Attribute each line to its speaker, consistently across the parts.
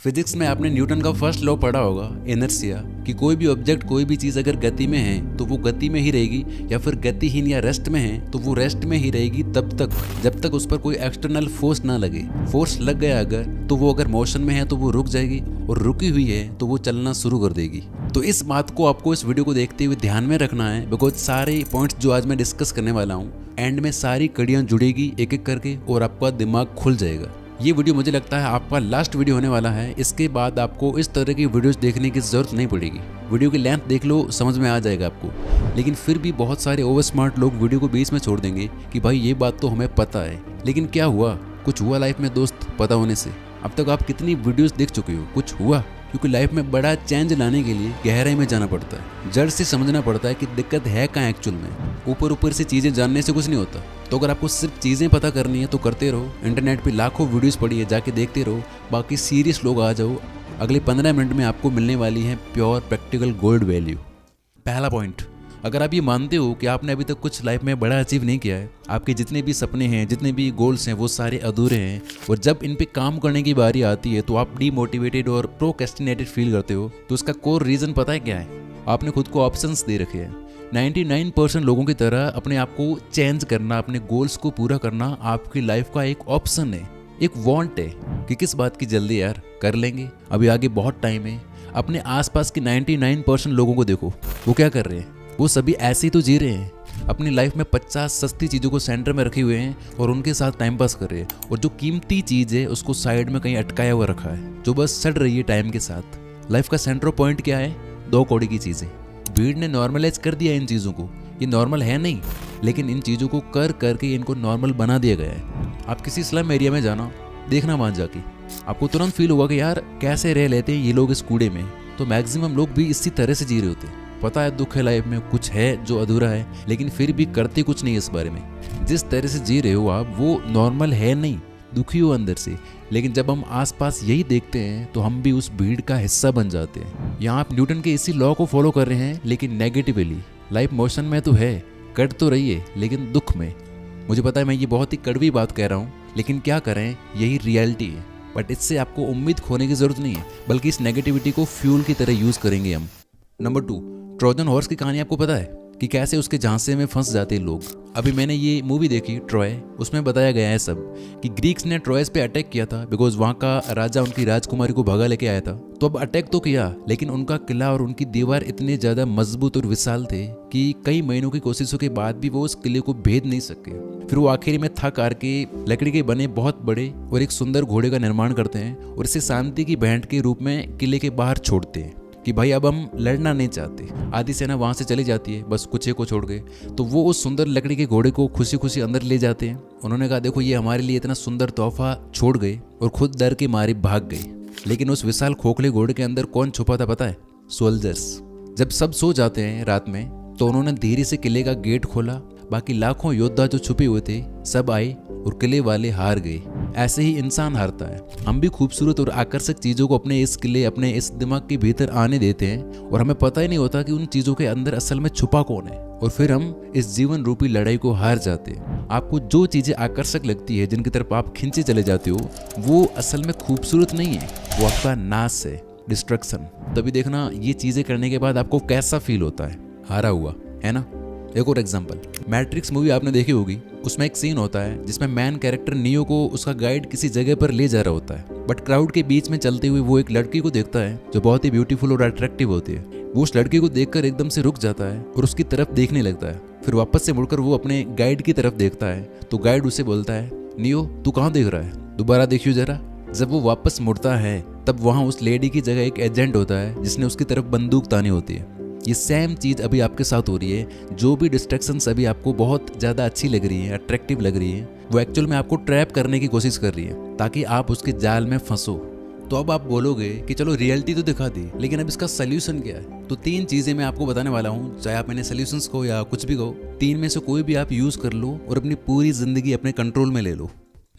Speaker 1: Physics में आपने Newton का फर्स्ट लॉ पढ़ा होगा, इनर्शिया, कि कोई भी ऑब्जेक्ट कोई भी चीज़ अगर गति में है तो वो गति में ही रहेगी, या फिर गतिहीन या रेस्ट में है तो वो रेस्ट में ही रहेगी तब तक जब तक उस पर कोई एक्सटर्नल फोर्स ना लगे। फोर्स लग गया अगर, तो वो अगर मोशन में है तो वो रुक जाएगी, और रुकी हुई है तो वो चलना शुरू कर देगी। तो इस बात को आपको इस वीडियो को देखते हुए ध्यान में रखना है, बिकॉज सारे पॉइंट्स जो आज मैं डिस्कस करने वाला हूँ, एंड में सारी कड़ियाँ जुड़ेगी एक एक करके और आपका दिमाग खुल जाएगा। ये वीडियो मुझे लगता है आपका लास्ट वीडियो होने वाला है। इसके बाद आपको इस तरह की वीडियोस देखने की जरूरत नहीं पड़ेगी। वीडियो की लेंथ देख लो, समझ में आ जाएगा आपको। लेकिन फिर भी बहुत सारे ओवर स्मार्ट लोग वीडियो को बीच में छोड़ देंगे कि भाई ये बात तो हमें पता है, लेकिन क्या हुआ? कुछ हुआ लाइफ में दोस्त पता होने से? अब तक आप कितनी वीडियोस देख चुके हो? कुछ हुआ? क्योंकि लाइफ में बड़ा चेंज लाने के लिए गहराई में जाना पड़ता है, जड़ से समझना पड़ता है कि दिक्कत है कहाँ एक्चुअल में। ऊपर ऊपर से चीज़ें जानने से कुछ नहीं होता। तो अगर आपको सिर्फ चीज़ें पता करनी है तो करते रहो। इंटरनेट पे लाखों वीडियोस पड़ी है, जाके देखते रहो। बाकी सीरियस लोग आ जाओ। अगले 15 मिनट में आपको मिलने वाली है प्योर प्रैक्टिकल गोल्ड वैल्यू। पहला पॉइंट, अगर आप ये मानते हो कि आपने अभी तक कुछ लाइफ में बड़ा अचीव नहीं किया है, आपके जितने भी सपने हैं, जितने भी गोल्स हैं, वो सारे अधूरे हैं, और जब इन पे काम करने की बारी आती है तो आप डीमोटिवेटेड और प्रोक्रेस्टिनेटेड फील करते हो, तो इसका कोर रीज़न पता है क्या है? आपने खुद को ऑप्शंस दे रखे हैं। 99% लोगों की तरह अपने आप को चेंज करना, अपने गोल्स को पूरा करना आपकी लाइफ का एक ऑप्शन है, एक वांट है कि किस बात की जल्दी यार, कर लेंगे, अभी आगे बहुत टाइम है। अपने आसपास के 99% लोगों को देखो, वो क्या कर रहे हैं? वो सभी ऐसे ही तो जी रहे हैं। अपनी लाइफ में 50 सस्ती चीज़ों को सेंटर में रखे हुए हैं और उनके साथ टाइम पास कर रहे हैं, और जो कीमती चीज़ है उसको साइड में कहीं अटकाया हुआ रखा है, जो बस सड़ रही है टाइम के साथ। लाइफ का सेंटर पॉइंट क्या है? 2 कौड़ी की चीज़ें। भीड़ ने नॉर्मलाइज कर दिया इन चीज़ों को। ये नॉर्मल है नहीं, लेकिन इन चीज़ों को कर करके इनको नॉर्मल बना दिया गया है। आप किसी स्लम एरिया में जाना, देखना वहाँ जाके, आपको तुरंत फील होगा कि यार कैसे रह लेते हैं ये लोग इस कूड़े में। तो मैक्सिमम लोग भी इसी तरह से जी रहे होते हैं। पता है दुख है लाइफ में, कुछ है जो अधूरा है, लेकिन फिर भी करते कुछ नहीं इस बारे में। जिस तरह से जी रहे हो आप, वो नॉर्मल है नहीं, दुखी हो अंदर से। लेकिन जब हम आसपास यही देखते हैं तो हम भी उस भीड़ का हिस्सा बन जाते हैं। यहाँ आप न्यूटन के इसी लॉ को फॉलो कर रहे हैं, लेकिन नेगेटिवली। लाइफ मोशन में तो है, कट तो रही है, लेकिन दुख में। मुझे पता है मैं ये बहुत ही कड़वी बात कह रहा हूँ, लेकिन क्या करें, यही रियलिटी है। बट इससे आपको उम्मीद खोने की जरूरत नहीं है, बल्कि इस नेगेटिविटी को फ्यूल की तरह यूज करेंगे हम। नंबर 2, ट्रोजन हॉर्स की कहानी आपको पता है कि कैसे उसके झांसे में फंस जाते हैं लोग। अभी मैंने ये मूवी देखी ट्रॉय, उसमें बताया गया है सब कि ग्रीक्स ने ट्रॉयस पे अटैक किया था, बिकॉज वहाँ का राजा उनकी राजकुमारी को भगा लेके आया था। तो अब अटैक तो किया, लेकिन उनका किला और उनकी दीवार इतने ज्यादा मजबूत और विशाल थे कि कई महीनों की कोशिशों के बाद भी वो उस किले को भेद नहीं सके। फिर वो आखिर में थक हार के लकड़ी के बने बहुत बड़े और एक सुंदर घोड़े का निर्माण करते हैं, और इसे शांति की भेंट के रूप में किले के बाहर छोड़ते हैं कि भाई अब हम लड़ना नहीं चाहते। आधी सेना वहाँ से चली जाती है, बस कुछ को छोड़ के। तो वो उस सुंदर लकड़ी के घोड़े को खुशी खुशी अंदर ले जाते हैं। उन्होंने कहा देखो ये हमारे लिए इतना सुंदर तोहफा छोड़ गए, और खुद डर के मारे भाग गए। लेकिन उस विशाल खोखले घोड़े के अंदर कौन छुपा था पता है? सोल्जर्स। जब सब सो जाते हैं रात में, तो उन्होंने धीरे से किले का गेट खोला। बाकी लाखों योद्धा जो छुपे हुए थे सब आए, और किले वाले हार गए। ऐसे ही इंसान हारता है। हम भी खूबसूरत और आकर्षक चीज़ों को अपने इस किले, अपने इस दिमाग के भीतर आने देते हैं, और हमें पता ही नहीं होता कि उन चीज़ों के अंदर असल में छुपा कौन है। और फिर हम इस जीवन रूपी लड़ाई को हार जाते हैं। आपको जो चीज़ें आकर्षक लगती है, जिनकी तरफ आप खींचे चले जाते हो, वो असल में खूबसूरत नहीं है, वो आपका नाश है, डिस्ट्रक्शन। तभी देखना ये चीज़ें करने के बाद आपको कैसा फील होता है, हारा हुआ, है ना। एक और एग्जांपल, मैट्रिक्स मूवी आपने देखी होगी। उसमें एक सीन होता है जिसमें मैन कैरेक्टर नियो को उसका गाइड किसी जगह पर ले जा रहा होता है, बट क्राउड के बीच में चलते हुए वो एक लड़की को देखता है जो बहुत ही ब्यूटीफुल और अट्रैक्टिव होती है। वो उस लड़की को देखकर एकदम से रुक जाता है और उसकी तरफ देखने लगता है। फिर वापस से मुड़कर वो अपने गाइड की तरफ देखता है, तो गाइड उसे बोलता है, नियो तू कहाँ देख रहा है, दोबारा देखियो जरा। जब वो वापस मुड़ता है, तब वहाँ उस लेडी की जगह एक एजेंट होता है जिसने उसकी तरफ बंदूक तानी होती है। ये सेम चीज़ अभी आपके साथ हो रही है। जो भी डिस्ट्रैक्शंस अभी आपको बहुत ज़्यादा अच्छी लग रही है, अट्रैक्टिव लग रही है, वो एक्चुअल में आपको ट्रैप करने की कोशिश कर रही है, ताकि आप उसके जाल में फंसो। तो अब आप बोलोगे कि चलो रियलिटी तो दिखा दी, लेकिन अब इसका सोल्यूशन क्या है? तो 3 चीज़ें मैं आपको बताने वाला हूँ, चाहे आप मैंने सोल्यूशंस को या कुछ भी कहो, 3 में से कोई भी आप यूज़ कर लो और अपनी पूरी ज़िंदगी अपने कंट्रोल में ले लो।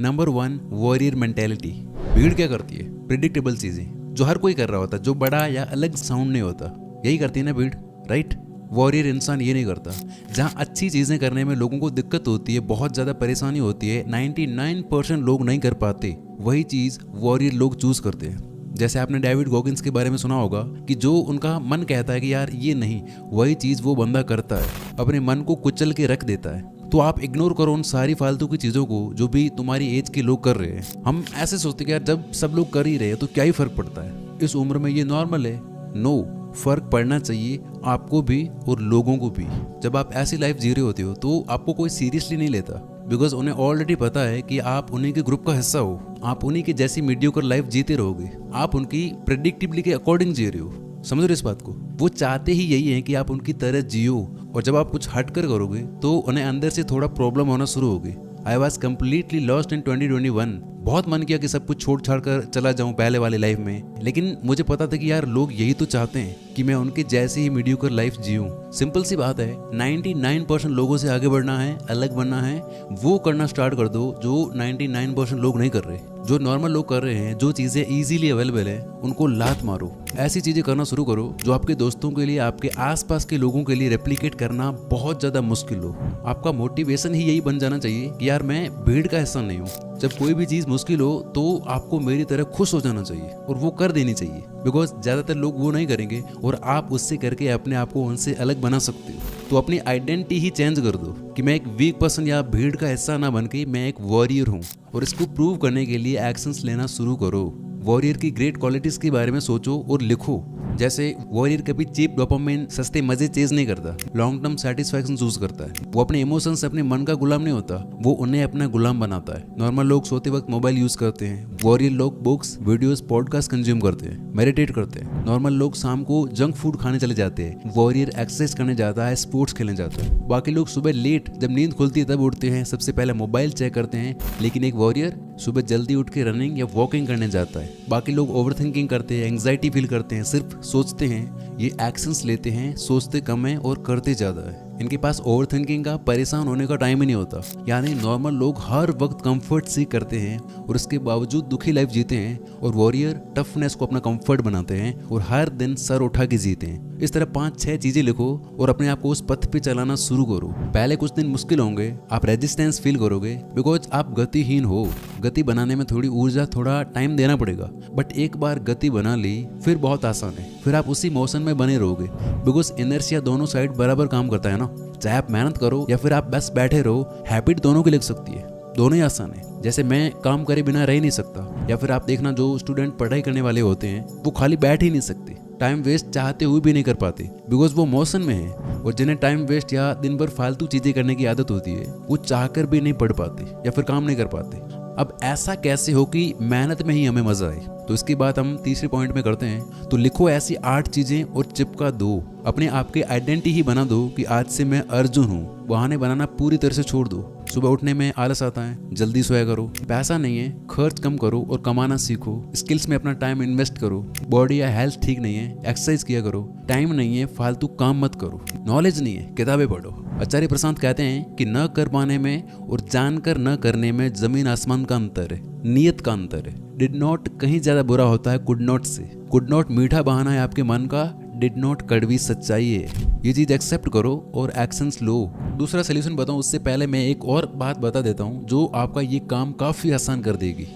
Speaker 1: Number 1, warrior mentality. भीड़ क्या करती है? प्रिडिक्टेबल चीज़ें जो हर कोई कर रहा होता, जो बड़ा या अलग साउंड नहीं होता, यही करती है ना भीड़, राइट। वॉरियर इंसान ये नहीं करता। जहाँ अच्छी चीज़ें करने में लोगों को दिक्कत होती है, बहुत ज़्यादा परेशानी होती है, 99% लोग नहीं कर पाते, वही चीज़ वॉरियर लोग चूज़ करते हैं। जैसे आपने डेविड गॉगिंस के बारे में सुना होगा कि जो उनका मन कहता है कि यार ये नहीं, वही चीज़ वो बंदा करता है, अपने मन को कुचल के रख देता है। तो आप इग्नोर करो उन सारी फालतू की चीज़ों को जो भी तुम्हारी एज के लोग कर रहे हैं। हम ऐसे सोचते हैं कि यार जब सब लोग कर ही रहे हैं तो क्या ही फर्क पड़ता है, इस उम्र में ये नॉर्मल है। नो, फर्क पड़ना चाहिए आपको भी और लोगों को भी। जब आप ऐसी लाइफ जी रहे होते हो तो आपको कोई सीरियसली नहीं लेता, बिकॉज उन्हें ऑलरेडी पता है कि आप उन्हीं के ग्रुप का हिस्सा हो, आप उन्हीं की जैसी मीडियोकर लाइफ जीते रहोगे, आप उनकी प्रेडिक्टिबली के अकॉर्डिंग जी रहे हो। समझ रहे हो इस बात को? वो चाहते ही यही है कि आप उनकी तरह जियो, और जब आप कुछ हट कर करोगे तो उन्हें अंदर से थोड़ा प्रॉब्लम होना शुरू होगी। I was completely lost in 2021। बहुत मन किया कि सब कुछ छोड़ छाड़ कर चला जाऊं पहले वाली लाइफ में, लेकिन मुझे पता था कि यार लोग यही तो चाहते हैं कि मैं उनके जैसे ही मीडियोकर लाइफ जीऊं। सिंपल सी बात है, 99% लोगों से आगे बढ़ना है, अलग बनना है, वो करना स्टार्ट कर दो जो 99% लोग नहीं कर रहे। जो नॉर्मल लोग कर रहे हैं, जो चीज़ें इजीली अवेलेबल है, उनको लात मारो। ऐसी चीज़ें करना शुरू करो जो आपके दोस्तों के लिए, आपके आसपास के लोगों के लिए रेप्लिकेट करना बहुत ज़्यादा मुश्किल हो। आपका मोटिवेशन ही यही बन जाना चाहिए कि यार मैं भीड़ का हिस्सा नहीं हूँ। जब कोई भी चीज़ मुश्किल हो तो आपको मेरी तरह खुश हो जाना चाहिए और वो कर देनी चाहिए, बिकॉज ज़्यादातर लोग वो नहीं करेंगे और आप उससे करके अपने आप को उनसे अलग बना सकते हो। तो अपनी आइडेंटिटी ही चेंज कर दो कि मैं एक वीक पर्सन या भीड़ का हिस्सा ना बन के मैं एक वॉरियर हूँ, और इसको प्रूव करने के लिए एक्शंस लेना शुरू करो। वॉरियर की ग्रेट क्वालिटीज़ के बारे में सोचो और लिखो। जैसे वॉरियर कभी चीप डोपामाइन, सस्ते मजे चेज नहीं करता, लॉन्ग टर्म सेटिस्फैक्शन चूज करता है। वो अपने इमोशंस से अपने मन का गुलाम नहीं होता, वो उन्हें अपना गुलाम बनाता है। नॉर्मल लोग सोते वक्त मोबाइल यूज करते हैं, वॉरियर लोग बुक्स, वीडियोस, पॉडकास्ट कंज्यूम करते हैं, मेडिटेट करते हैं। नॉर्मल लोग शाम को जंक फूड खाने चले जाते हैं, वॉरियर एक्सरसाइज करने जाता है, स्पोर्ट्स खेलने जाता है। बाकी लोग सुबह लेट जब नींद खुलती है तब उठते हैं, सबसे पहले मोबाइल चेक करते हैं, लेकिन एक वॉरियर सुबह जल्दी उठ के रनिंग या वॉकिंग करने जाता है। बाकी लोग ओवरथिंकिंग करते हैं, एंग्जाइटी फील करते हैं, सिर्फ सोचते हैं। ये एक्शंस लेते हैं, सोचते कम है और करते ज़्यादा है। इनके पास ओवरथिंकिंग का, परेशान होने का टाइम ही नहीं होता। यानी नॉर्मल लोग हर वक्त कंफर्ट सीख करते हैं और इसके बावजूद दुखी लाइफ जीते हैं, और वॉरियर टफनेस को अपना कंफर्ट बनाते हैं और हर दिन सर उठा के जीते हैं। इस तरह 5-6 चीजें लिखो और अपने आप को उस पथ पे चलाना शुरू करो। पहले कुछ दिन मुश्किल होंगे, आप रेजिस्टेंस फील करोगे, बिकॉज आप गतिहीन हो। गति बनाने में थोड़ी ऊर्जा, थोड़ा टाइम देना पड़ेगा, बट एक बार गति बना ली फिर बहुत आसान है। फिर आप उसी मोशन में बने रहोगे, बिकॉज इनर्शिया दोनों साइड बराबर काम करता है ना। चाहे आप मेहनत करो या फिर आप बस बैठे रहो, हैबिट दोनों की लग सकती है, दोनों ही आसान है। जैसे मैं काम करे बिना रह ही नहीं सकता, या फिर आप देखना जो स्टूडेंट पढ़ाई करने वाले होते हैं वो खाली बैठ ही नहीं सकते, टाइम वेस्ट चाहते हुए भी नहीं कर पाते, बिकॉज वो मोशन में है। और जिन्हें टाइम वेस्ट या दिन भर फालतू चीजें करने की आदत होती है, वो चाहकर भी नहीं पढ़ पाते या फिर काम नहीं कर पाते। अब ऐसा कैसे हो कि मेहनत में ही हमें मजा आए? तो इसकी बात हम तीसरे पॉइंट में करते हैं। तो लिखो ऐसी 8 चीजें और चिपका दो। अपने आप के आइडेंटिटी ही बना दो कि आज से मैं अर्जुन हूँ। बहाने बनाना पूरी तरह से छोड़ दो। सुबह उठने में आलस आता है, जल्दी सोया करो। पैसा नहीं है, खर्च कम करो और कमाना सीखो। स्किल्स में अपना टाइम इन्वेस्ट करो। बॉडी या हेल्थ ठीक नहीं है, एक्सरसाइज किया करो। टाइम नहीं है, फालतू काम मत करो। नॉलेज नहीं है, किताबें पढ़ो। आचार्य प्रशांत कहते हैं कि न कर पाने में और जानकर न करने में जमीन आसमान का अंतर है, नियत का अंतर है। डिड नॉट कहीं ज्यादा बुरा होता है कुड नॉट से। कुड नॉट मीठा बहाना है आपके मन का, डिड नॉट कड़वी सच्चाई है। ये चीज एक्सेप्ट करो और एक्शंस लो। दूसरा सोल्यूशन बताऊं उससे पहले मैं एक और बात बता देता हूं जो आपका ये काम काफी आसान कर देगी।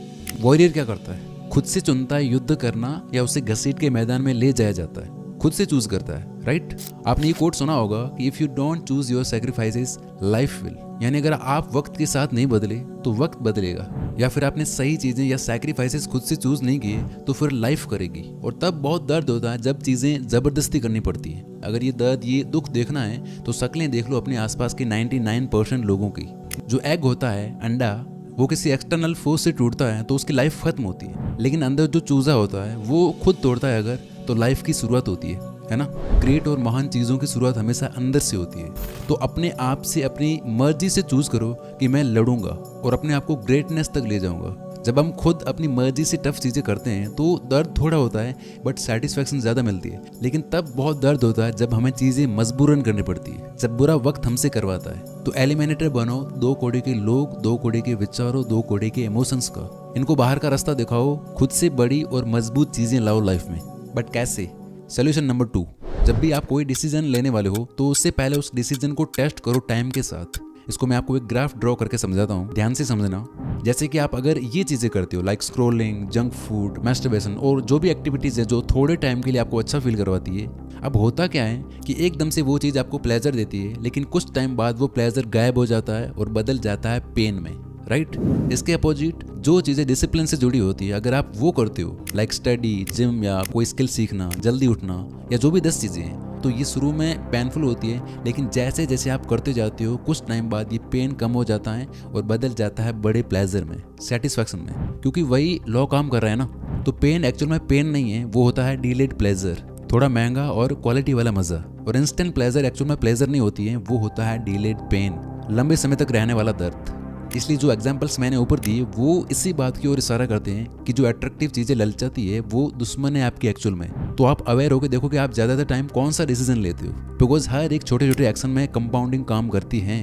Speaker 1: वॉरियर क्या करता है? खुद से चुनता है युद्ध करना या उसे घसीट के मैदान में ले जाया जाता है। खुद से चूज करता है, राइट? आपने ये कोट सुना होगा कि if you don't choose your sacrifices life will. यानी अगर आप वक्त के साथ नहीं बदले तो वक्त बदलेगा। या फिर आपने सही चीजें या सैक्रिफाइसेस खुद से चूज नहीं किए तो फिर लाइफ करेगी। और तब बहुत दर्द होता है जब चीजें जबरदस्ती करनी पड़ती हैं। अगर ये दर्द, ये दुख देखना है तो शक्लें देख लो अपने आसपास के 99% लोगों की। जो एग होता है, अंडा, वो किसी एक्सटर्नल फोर्स से टूटता है तो उसकी लाइफ खत्म होती है, लेकिन अंदर जो चूजा होता है वो खुद तोड़ता है अगर, तो लाइफ की शुरुआत होती है ना। ग्रेट और महान चीज़ों की शुरुआत हमेशा अंदर से होती है। तो अपने आप से अपनी मर्जी से चूज करो कि मैं लड़ूंगा और अपने आप को ग्रेटनेस तक ले जाऊंगा। जब हम खुद अपनी मर्जी से टफ चीज़ें करते हैं तो दर्द थोड़ा होता है बट सेटिस्फैक्शन ज़्यादा मिलती है। लेकिन तब बहुत दर्द होता है जब हमें चीज़ें मजबूरन करनी पड़ती है, जब बुरा वक्त हमसे करवाता है। तो एलिमिनेटर बनो 2 कौड़ी के लोग, 2 कौड़ी के विचारों, 2 कौड़ी के इमोशंस का। इनको बाहर का रास्ता दिखाओ, खुद से बड़ी और मजबूत चीज़ें लाओ लाइफ में। बट कैसे? सोल्यूशन नंबर 2, जब भी आप कोई डिसीजन लेने वाले हो तो उससे पहले उस डिसीजन को टेस्ट करो टाइम के साथ। इसको मैं आपको एक ग्राफ ड्रॉ करके समझाता हूँ, ध्यान से समझना। जैसे कि आप अगर ये चीज़ें करते हो like scrolling, junk food, masturbation और जो भी एक्टिविटीज़ है जो थोड़े टाइम के लिए आपको अच्छा फील करवाती है, अब होता क्या है कि एकदम से वो चीज़ आपको प्लेजर देती है, लेकिन कुछ टाइम बाद वो प्लेजर गायब हो जाता है और बदल जाता है पेन में, राइट। इसके अपोजिट जो चीज़ें डिसिप्लिन से जुड़ी होती है, अगर आप वो करते हो लाइक स्टडी, जिम या कोई स्किल सीखना, जल्दी उठना या जो भी 10 चीज़ें हैं, तो ये शुरू में पेनफुल होती है, लेकिन जैसे जैसे आप करते जाते हो कुछ टाइम बाद ये पेन कम हो जाता है और बदल जाता है बड़े प्लेजर में, सेटिस्फैक्शन में, क्योंकि वही लॉ काम कर रहा है ना। तो पेन एक्चुअल में पेन नहीं है, वो होता है डिलेड प्लेजर, थोड़ा महंगा और क्वालिटी वाला मज़ा। और इंस्टेंट प्लेजर एक्चुअल में प्लेजर नहीं होती है, वो होता है डिलेड पेन, लंबे समय तक रहने वाला दर्द। इसलिए जो एग्जाम्पल्स मैंने ऊपर दिए वो इसी बात की ओर इशारा करते हैं कि जो अट्रैक्टिव चीज़ें ललचाती है वो दुश्मन है आपकी एक्चुअल में। तो आप अवेयर होकर देखो कि आप ज़्यादातर टाइम कौन सा डिसीजन लेते हो, बिकॉज हर एक छोटे छोटे एक्शन में कंपाउंडिंग काम करती है।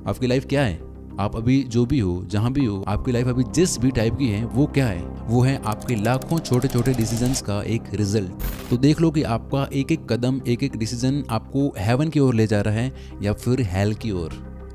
Speaker 1: आपकी लाइफ क्या है, आप अभी जो भी हो, जहाँ भी हो, आपकी लाइफ अभी जिस भी टाइप की है वो क्या है, वो है आपके लाखों छोटे छोटे डिसीजंस का एक रिजल्ट। तो देख लो कि आपका एक एक कदम, एक एक डिसीजन आपको हेवन की ओर ले जा रहा है या फिर हेल की ओर।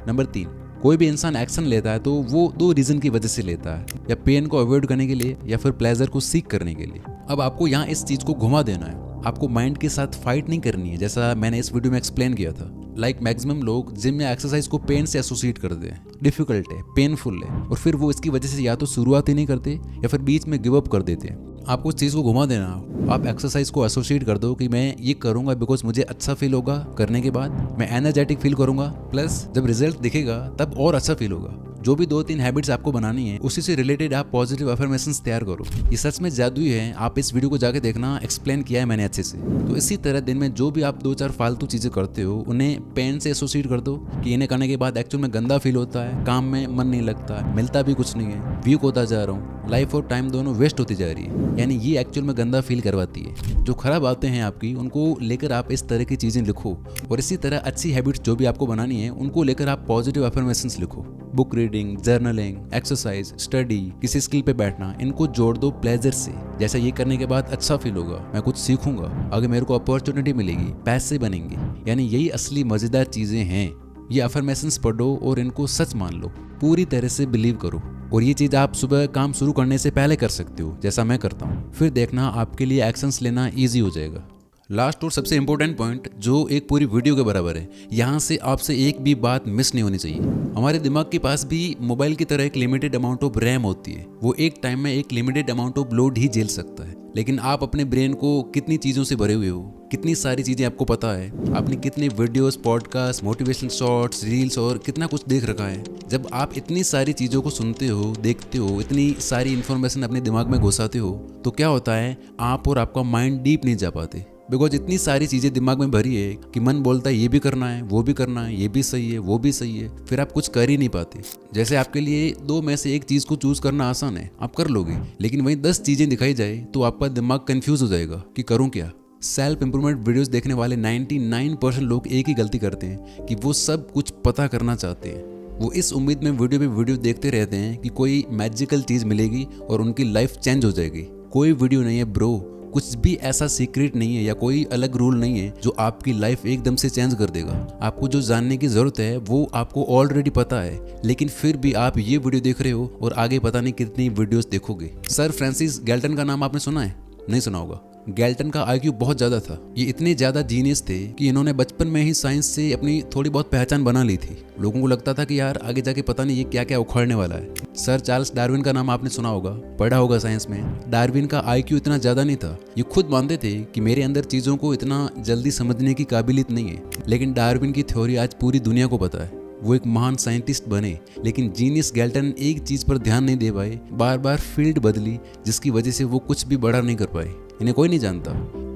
Speaker 1: नंबर 3, कोई भी इंसान एक्शन लेता है तो वो 2 रीजन की वजह से लेता है, या पेन को अवॉइड करने के लिए या फिर प्लेजर को सीख करने के लिए। अब आपको यहाँ इस चीज को घुमा देना है, आपको माइंड के साथ फाइट नहीं करनी है, जैसा मैंने इस वीडियो में एक्सप्लेन किया था। लाइक मैक्सिमम लोग जिम या एक्सरसाइज को पेन से एसोसिएट करते हैं, डिफिकल्ट है, पेनफुल है, और फिर वो इसकी वजह से या तो शुरुआत ही नहीं करते या फिर बीच में गिव अप कर देते हैं। आपको उस चीज़ को घुमा देना, आप एक्सरसाइज को एसोसिएट कर दो कि मैं ये करूंगा बिकॉज मुझे अच्छा फील होगा, करने के बाद मैं एनर्जेटिक फील करूंगा, प्लस जब रिजल्ट दिखेगा तब और अच्छा फील होगा। जो भी 2-3 हैबिट्स आपको बनानी है उसी से रिलेटेड आप पॉजिटिव अफर्मेशंस तैयार करो। ये सच में जादुई है, आप इस वीडियो को जाके देखना, एक्सप्लेन किया है मैंने अच्छे से। तो इसी तरह दिन में जो भी आप 2-4 फालतू चीजें करते हो उन्हें पेन से एसोसिएट कर दो कि इन्हें करने के बाद एक्चुअल में गंदा फील होता है, काम में मन नहीं लगता, मिलता भी कुछ नहीं है, वीक होता जा रहा हूँ, लाइफ और टाइम दोनों वेस्ट होती जा रही है, यानी ये एक्चुअल में गंदा फील करवाती है। जो खराब बातें हैं आपकी उनको लेकर आप इस तरह की चीजें लिखो, और इसी तरह अच्छी हैबिट्स जो भी आपको बनानी है उनको लेकर आप पॉजिटिव अफर्मेशंस लिखो। Book reading, journaling, exercise, study, किसी स्किल पे बैठना, इनको जोड़ दो प्लेजर से। जैसा ये करने के बाद अच्छा फील होगा, मैं कुछ सीखूंगा, आगे मेरे को अपॉर्चुनिटी मिलेगी, पैसे बनेंगे, यानी यही असली मजेदार चीजें हैं। ये अफर्मेशंस पढ़ो और इनको सच मान लो, पूरी तरह से बिलीव करो। और ये चीज आप सुबह काम शुरू करने से पहले कर सकते हो, जैसा मैं करता हूँ। फिर देखना आपके लिए एक्शंस लेना ईजी हो जाएगा। लास्ट और सबसे इंपॉर्टेंट पॉइंट जो एक पूरी वीडियो के बराबर है, यहाँ से आपसे एक भी बात मिस नहीं होनी चाहिए। हमारे दिमाग के पास भी मोबाइल की तरह एक लिमिटेड अमाउंट ऑफ रैम होती है, वो एक टाइम में एक लिमिटेड अमाउंट ऑफ लोड ही झेल सकता है। लेकिन आप अपने ब्रेन को कितनी चीज़ों से भरे हुए हो, कितनी सारी चीज़ें आपको पता है, आपने कितनी videos, podcast, motivational shorts, reels और कितना कुछ देख रखा है। जब आप इतनी सारी चीज़ों को सुनते हो, देखते हो, इतनी सारी इन्फॉर्मेशन अपने दिमाग में घुसाते हो, तो क्या होता है, आप और आपका माइंड डीप नहीं जा पाते, बिकॉज इतनी सारी चीज़ें दिमाग में भरी है कि मन बोलता है ये भी करना है, वो भी करना है, ये भी सही है, वो भी सही है, फिर आप कुछ कर ही नहीं पाते। जैसे आपके लिए 2 में से एक चीज़ को चूज करना आसान है, आप कर लोगे, लेकिन वहीं 10 चीज़ें दिखाई जाए तो आपका दिमाग कंफ्यूज हो जाएगा कि करूँ क्या। सेल्फ इंप्रूवमेंट वीडियोस देखने वाले 99% लोग एक ही गलती करते हैं कि वो सब कुछ पता करना चाहते हैं। वो इस उम्मीद में वीडियो पे वीडियो देखते रहते हैं कि कोई मैजिकल चीज़ मिलेगी और उनकी लाइफ चेंज हो जाएगी। कोई वीडियो नहीं है ब्रो, कुछ भी ऐसा सीक्रेट नहीं है या कोई अलग रूल नहीं है जो आपकी लाइफ एकदम से चेंज कर देगा। आपको जो जानने की जरूरत है वो आपको ऑलरेडी पता है, लेकिन फिर भी आप ये वीडियो देख रहे हो और आगे पता नहीं कितनी वीडियोस देखोगे। सर फ्रांसिस गैल्टन का नाम आपने सुना है? नहीं सुना होगा। गैल्टन का IQ बहुत ज़्यादा था। ये इतने ज़्यादा जीनियस थे कि इन्होंने बचपन में ही साइंस से अपनी थोड़ी बहुत पहचान बना ली थी। लोगों को लगता था कि यार आगे जाके पता नहीं ये क्या क्या उखाड़ने वाला है। सर चार्ल्स डार्विन का नाम आपने सुना होगा, पढ़ा होगा साइंस में। डार्विन का IQ इतना ज़्यादा नहीं था। ये खुद मानते थे कि मेरे अंदर चीज़ों को इतना जल्दी समझने की काबिलियत नहीं है, लेकिन डार्विन की थ्योरी आज पूरी दुनिया को पता है। वो एक महान साइंटिस्ट बने, लेकिन जीनियस गैल्टन एक चीज़ पर ध्यान नहीं दे पाए, बार बार फील्ड बदली, जिसकी वजह से वो कुछ भी बड़ा नहीं कर पाए। इन्हें कोई नहीं जानता।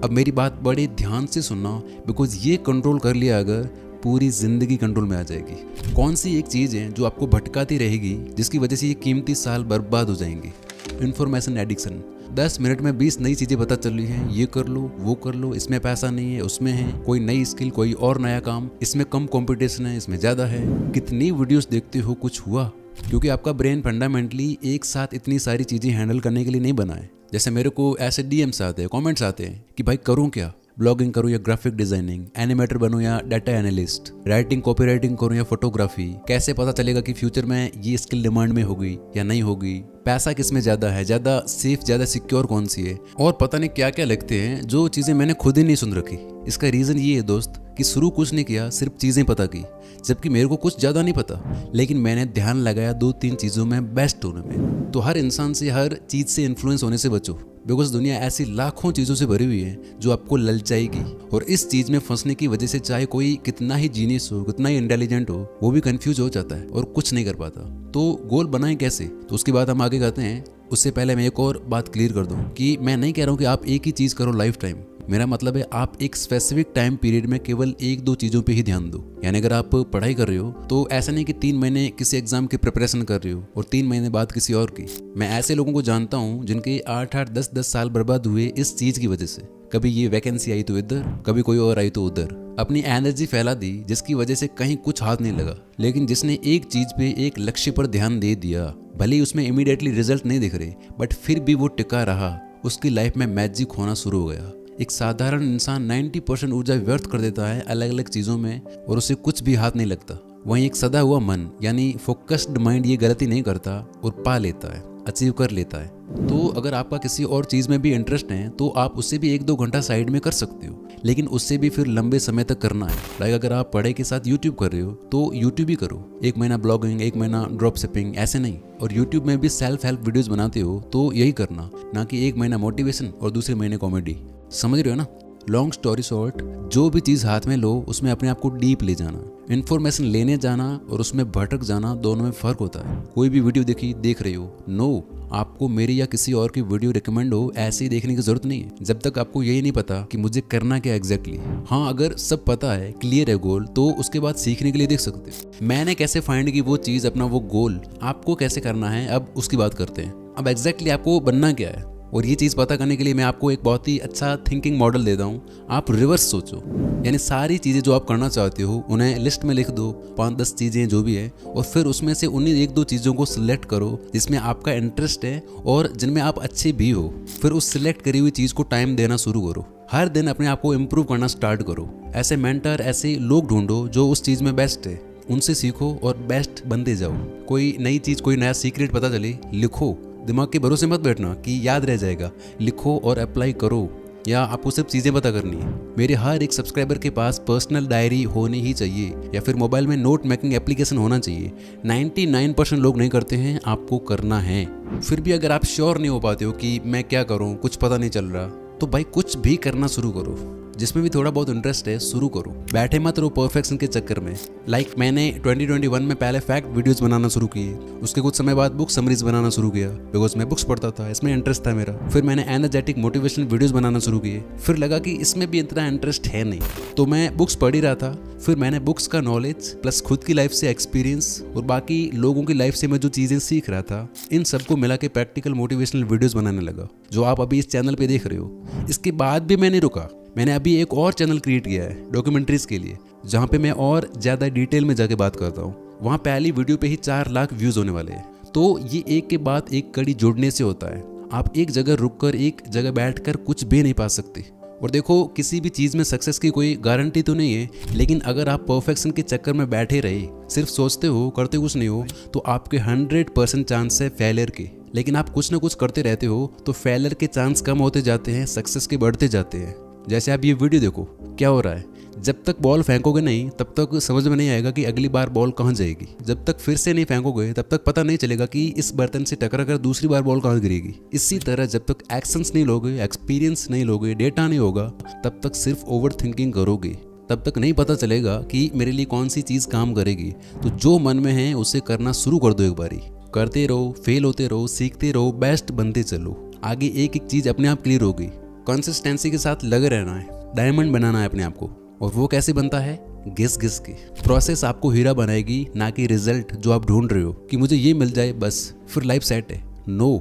Speaker 1: अब मेरी बात बड़े ध्यान से सुनना, बिकॉज ये कंट्रोल कर लिया अगर, पूरी जिंदगी कंट्रोल में आ जाएगी। कौन सी एक चीज़ है जो आपको भटकाती रहेगी, जिसकी वजह से ये कीमती साल बर्बाद हो जाएंगे? Information addiction. 10 मिनट में 20 नई चीज़ें पता चल रही हैं, ये कर लो, वो कर लो, इसमें पैसा नहीं है, उसमें है, कोई नई स्किल, कोई और नया काम, इसमें कम कंपटीशन है, इसमें ज़्यादा है। कितनी वीडियोस देखते हो, कुछ हुआ? क्योंकि आपका ब्रेन फंडामेंटली एक साथ इतनी सारी चीज़ें हैंडल करने के लिए नहीं बना है। जैसे मेरे को ऐसे DMs आते हैं, कमेंट्स आते हैं कि भाई करूँ क्या, ब्लॉगिंग करूँ या ग्राफिक डिजाइनिंग, एनिमेटर बनूँ या data analyst, writing copy writing करूँ या फोटोग्राफी, कैसे पता चलेगा कि फ्यूचर में ये स्किल डिमांड में होगी या नहीं होगी, पैसा किस में ज़्यादा है, ज़्यादा सेफ ज़्यादा सिक्योर कौन सी है, और पता नहीं क्या क्या लिखते हैं जो चीज़ें मैंने खुद ही नहीं सुन रखी। इसका रीज़न ये है दोस्त कि शुरू कुछ नहीं किया, सिर्फ चीज़ें पता की, जबकि मेरे को कुछ ज़्यादा नहीं पता, लेकिन मैंने ध्यान लगाया 2-3 चीज़ों में बेस्ट होने में। तो हर इंसान से, हर चीज़ से इन्फ्लुएंस होने से बचो, बिकॉज दुनिया ऐसी लाखों चीज़ों से भरी हुई है जो आपको ललचाएगी, और इस चीज़ में फंसने की वजह से चाहे कोई कितना ही जीनियस हो, कितना ही इंटेलिजेंट हो, वो भी कंफ्यूज हो जाता है और कुछ नहीं कर पाता। तो गोल बनाएं कैसे, तो उसकी बात हम आगे करते हैं। उससे पहले मैं एक और बात क्लियर कर दूं कि मैं नहीं कह रहा हूं कि आप एक ही चीज़ करो लाइफ टाइम। मेरा मतलब है आप एक स्पेसिफिक टाइम पीरियड में केवल 1-2 चीज़ों पे ही ध्यान दो। यानी अगर आप पढ़ाई कर रहे हो तो ऐसा नहीं कि 3 महीने किसी एग्जाम की प्रिपरेशन कर रहे हो और 3 महीने बाद किसी और की। मैं ऐसे लोगों को जानता हूँ जिनके 8-8, 10-10 साल बर्बाद हुए इस चीज़ की वजह से। कभी ये वैकेंसी आई तो इधर, कभी कोई और आई तो उधर, अपनी एनर्जी फैला दी जिसकी वजह से कहीं कुछ हाथ नहीं लगा। लेकिन जिसने एक चीज़ पे, एक लक्ष्य पर ध्यान दे दिया, भले ही उसमें इमीडिएटली रिजल्ट नहीं दिख रहे, बट फिर भी वो टिका रहा, उसकी लाइफ में मैजिक होना शुरू हो गया। एक साधारण इंसान 90% ऊर्जा व्यर्थ कर देता है अलग अलग चीज़ों में और उसे कुछ भी हाथ नहीं लगता। वहीं एक सदा हुआ मन यानी फोकस्ड माइंड ये गलती नहीं करता और पा लेता है, अचीव कर लेता है। तो अगर आपका किसी और चीज़ में भी इंटरेस्ट है तो आप उससे भी 1-2 घंटा साइड में कर सकते हो, लेकिन उससे भी फिर लंबे समय तक करना है। लाइक अगर आप पढ़ाई के साथ यूट्यूब कर रहे हो तो यूट्यूब ही करो, 1 महीना ब्लॉगिंग, 1 महीना ड्रॉप शिपिंग, ऐसे नहीं। और यूट्यूब में भी सेल्फ हेल्प वीडियोस बनाते हो तो यही करना, ना कि 1 महीना मोटिवेशन और दूसरे महीने कॉमेडी। समझ रहे हो ना। लॉन्ग स्टोरी शॉर्ट, जो भी चीज़ हाथ में लो उसमें अपने आप को डीप ले जाना, इन्फॉर्मेशन लेने जाना और उसमें भटक जाना, दोनों में फ़र्क होता है। कोई भी वीडियो देख रहे हो, नो, आपको मेरी या किसी और की वीडियो रिकमेंड हो ऐसे ही देखने की जरूरत नहीं है जब तक आपको यही नहीं पता कि मुझे करना क्या एग्जैक्टली। हाँ, अगर सब पता है, क्लियर है गोल, तो उसके बाद सीखने के लिए देख सकते हो। मैंने कैसे फाइंड की वो चीज़, अपना वो गोल, आपको कैसे करना है, अब उसकी बात करते हैं। अब एग्जैक्टली आपको बनना क्या है, और ये चीज़ पता करने के लिए मैं आपको एक बहुत ही अच्छा थिंकिंग मॉडल देता हूँ। आप रिवर्स सोचो, यानी सारी चीज़ें जो आप करना चाहते हो उन्हें लिस्ट में लिख दो, 5-10 चीज़ें जो भी है, और फिर उसमें से उन्हीं 1-2 चीज़ों को सिलेक्ट करो जिसमें आपका इंटरेस्ट है और जिनमें आप अच्छे भी हो। फिर उस सिलेक्ट करी हुई चीज़ को टाइम देना शुरू करो। हर दिन अपने आप को इम्प्रूव करना स्टार्ट करो। ऐसे मेंटर, ऐसे लोग ढूंढो जो उस चीज़ में बेस्ट है, उनसे सीखो और बेस्ट बनते जाओ। कोई नई चीज़, कोई नया सीक्रेट पता चले, लिखो। दिमाग के भरोसे मत बैठना कि याद रह जाएगा, लिखो और अप्लाई करो, या आपको सिर्फ चीज़ें पता करनी है। मेरे हर एक सब्सक्राइबर के पास पर्सनल डायरी होनी ही चाहिए या फिर मोबाइल में नोट मेकिंग एप्लीकेशन होना चाहिए। 99% लोग नहीं करते हैं, आपको करना है। फिर भी अगर आप श्योर नहीं हो पाते हो कि मैं क्या करूं, कुछ पता नहीं चल रहा, तो भाई कुछ भी करना शुरू करो। जिसमें भी थोड़ा बहुत इंटरेस्ट है शुरू करो, बैठे मत रहो परफेक्शन के चक्कर में। लाइक मैंने 2021 में पहले फैक्ट वीडियोस बनाना शुरू किए, उसके कुछ समय बाद बुक समरीज बनाना शुरू किया, बिकॉज मैं बुक्स पढ़ता था, इसमें इंटरेस्ट था मेरा। फिर मैंने एनर्जेटिक मोटिवेशनल वीडियोस बनाना शुरू किए, फिर लगा कि इसमें भी इतना इंटरेस्ट है नहीं, तो मैं बुक्स पढ़ ही रहा था। फिर मैंने बुक्स का नॉलेज प्लस खुद की लाइफ से एक्सपीरियंस और बाकी लोगों की लाइफ से मैं जो चीज़ें सीख रहा था, इन सबको मिला के प्रैक्टिकल मोटिवेशनल वीडियोस बनाने लगा, जो आप अभी इस चैनल पे देख रहे हो। इसके बाद भी मैं नहीं रुका, मैंने अभी एक और चैनल क्रिएट किया है डॉक्यूमेंट्रीज के लिए, जहाँ पे मैं और ज़्यादा डिटेल में जाके बात करता हूँ। वहाँ पहली वीडियो पे ही 4 लाख व्यूज़ होने वाले हैं। तो ये एक के बाद एक कड़ी जोड़ने से होता है। आप एक जगह रुककर, एक जगह बैठकर कुछ भी नहीं पा सकते। और देखो, किसी भी चीज़ में सक्सेस की कोई गारंटी तो नहीं है, लेकिन अगर आप परफेक्शन के चक्कर में बैठे रहे, सिर्फ सोचते हो, करते कुछ नहीं हो, तो आपके 100% चांस है फेलियर के। लेकिन आप कुछ ना कुछ करते रहते हो तो फेलियर के चांस कम होते जाते हैं, सक्सेस के बढ़ते जाते हैं। जैसे आप ये वीडियो देखो, क्या हो रहा है, जब तक बॉल फेंकोगे नहीं तब तक समझ में नहीं आएगा कि अगली बार बॉल कहाँ जाएगी। जब तक फिर से नहीं फेंकोगे तब तक पता नहीं चलेगा कि इस बर्तन से टकरा कर दूसरी बार बॉल कहाँ गिरेगी। इसी तरह जब तक एक्शंस नहीं लोगे, एक्सपीरियंस नहीं लोगे, डेटा नहीं होगा, तब तक सिर्फ ओवर थिंकिंग करोगे। तब तक नहीं पता चलेगा कि मेरे लिए कौन सी चीज़ काम करेगी। तो जो मन में है उसे करना शुरू कर दो। एक बारी करते रहो, फेल होते रहो, सीखते रहो, बेस्ट बनते चलो। आगे एक एक चीज़ अपने आप क्लियर होगी। कंसिस्टेंसी के साथ लगे रहना है, डायमंड बनाना है अपने आप को। और वो कैसे बनता है? घिस घिस के। प्रोसेस आपको हीरा बनाएगी, ना कि रिजल्ट जो आप ढूंढ रहे हो कि मुझे ये मिल जाए बस फिर लाइफ सेट है। No,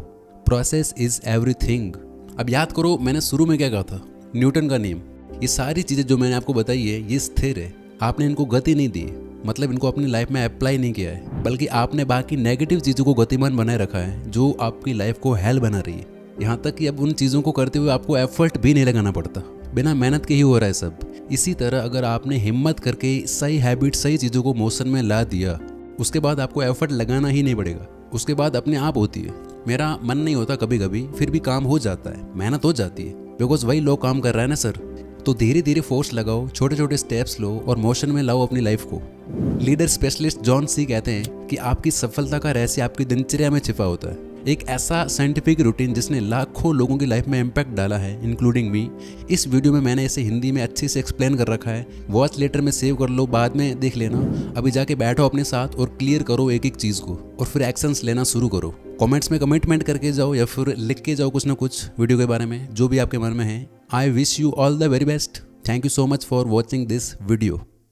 Speaker 1: process is everything. अब याद करो मैंने शुरू में क्या कहा था, न्यूटन का नियम। ये सारी चीज़ें जो मैंने आपको बताई है ये स्थिर है, आपने इनको गति नहीं दी, मतलब इनको अपनी लाइफ में अप्लाई नहीं किया है, बल्कि आपने बाकी नेगेटिव चीज़ों को गतिमान बनाए रखा है जो आपकी लाइफ को हेल बना रही है। यहाँ तक कि अब उन चीज़ों को करते हुए आपको एफर्ट भी नहीं लगाना पड़ता। बिना मेहनत के ही हो रहा है सब। इसी तरह अगर आपने हिम्मत करके सही हैबिट, सही चीज़ों को मोशन में ला दिया, उसके बाद आपको एफर्ट लगाना ही नहीं पड़ेगा, उसके बाद अपने आप होती है। मेरा मन नहीं होता कभी कभी, फिर भी काम हो जाता है, मेहनत हो जाती है, बिकॉज वही लोग काम कर रहा है ना सर। तो धीरे धीरे फोर्स लगाओ, छोटे छोटे स्टेप्स लो और मोशन में लाओ अपनी लाइफ को। लीडर स्पेशलिस्ट जॉन सी कहते हैं कि आपकी सफलता का रहस्य आपकी दिनचर्या में छिपा होता है। एक ऐसा साइंटिफिक रूटीन जिसने लाखों लोगों की लाइफ में इम्पैक्ट डाला है, इंक्लूडिंग मी। इस वीडियो में मैंने इसे हिंदी में अच्छे से एक्सप्लेन कर रखा है। वॉच लेटर में सेव कर लो, बाद में देख लेना। अभी जाके बैठो अपने साथ और क्लियर करो एक एक चीज़ को, और फिर एक्शंस लेना शुरू करो। कमेंट्स में कमिटमेंट करके जाओ या फिर लिख के जाओ कुछ ना कुछ वीडियो के बारे में, जो भी आपके मन में है। I wish you all the very best. Thank you so much for watching this video.